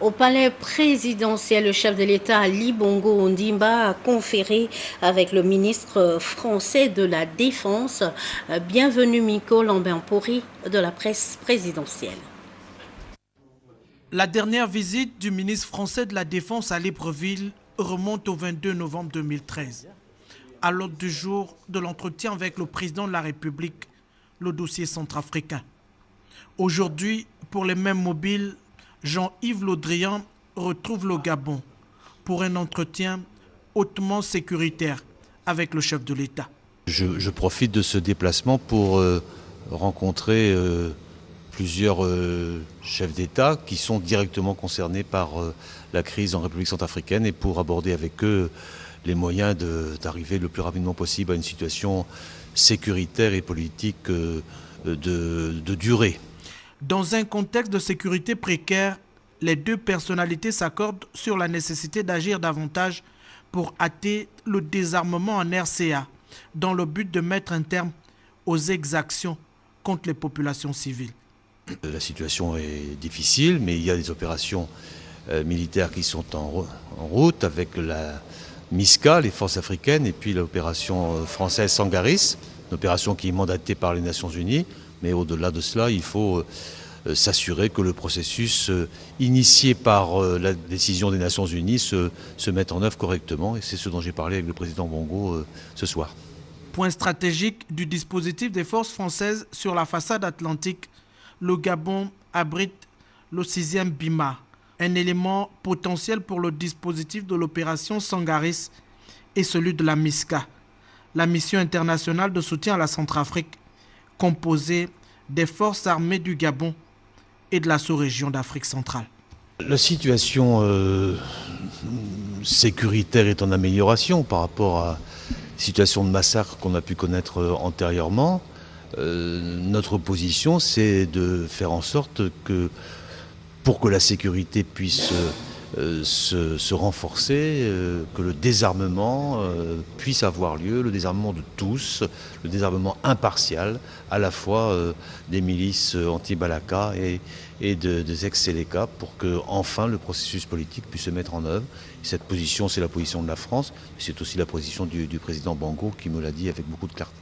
Au palais présidentiel, le chef de l'État Ali Bongo Ondimba a conféré avec le ministre français de la Défense. Bienvenue Miko Lambert-Pori de la presse présidentielle. La dernière visite du ministre français de la Défense à Libreville remonte au 22 novembre 2013. À l'ordre du jour de l'entretien avec le président de la République, le dossier centrafricain. Aujourd'hui, pour les mêmes mobiles, Jean-Yves Le Drian retrouve le Gabon pour un entretien hautement sécuritaire avec le chef de l'État. Je profite de ce déplacement pour rencontrer plusieurs chefs d'État qui sont directement concernés par la crise en République centrafricaine et pour aborder avec eux les moyens d'arriver le plus rapidement possible à une situation sécuritaire et politique de durée. Dans un contexte de sécurité précaire, les deux personnalités s'accordent sur la nécessité d'agir davantage pour hâter le désarmement en RCA, dans le but de mettre un terme aux exactions contre les populations civiles. La situation est difficile, mais il y a des opérations militaires qui sont en route avec la MISCA, les forces africaines, et puis l'opération française Sangaris, une opération qui est mandatée par les Nations Unies. Mais au-delà de cela, il faut s'assurer que le processus initié par la décision des Nations Unies se mette en œuvre correctement. Et c'est ce dont j'ai parlé avec le président Bongo ce soir. Point stratégique du dispositif des forces françaises sur la façade atlantique, le Gabon abrite le 6e BIMA, un élément potentiel pour le dispositif de l'opération Sangaris et celui de la MISCA, la mission internationale de soutien à la Centrafrique, composée des forces armées du Gabon et de la sous-région d'Afrique centrale. La situation sécuritaire est en amélioration par rapport à la situation de massacre qu'on a pu connaître antérieurement. Notre position, c'est de faire en sorte que, pour que la sécurité puisse se renforcer, que le désarmement puisse avoir lieu, le désarmement de tous, le désarmement impartial, à la fois des milices anti-Balaka et des ex-Séléka, pour que enfin le processus politique puisse se mettre en œuvre. Et cette position, c'est la position de la France, mais c'est aussi la position du président Bongo qui me l'a dit avec beaucoup de clarté.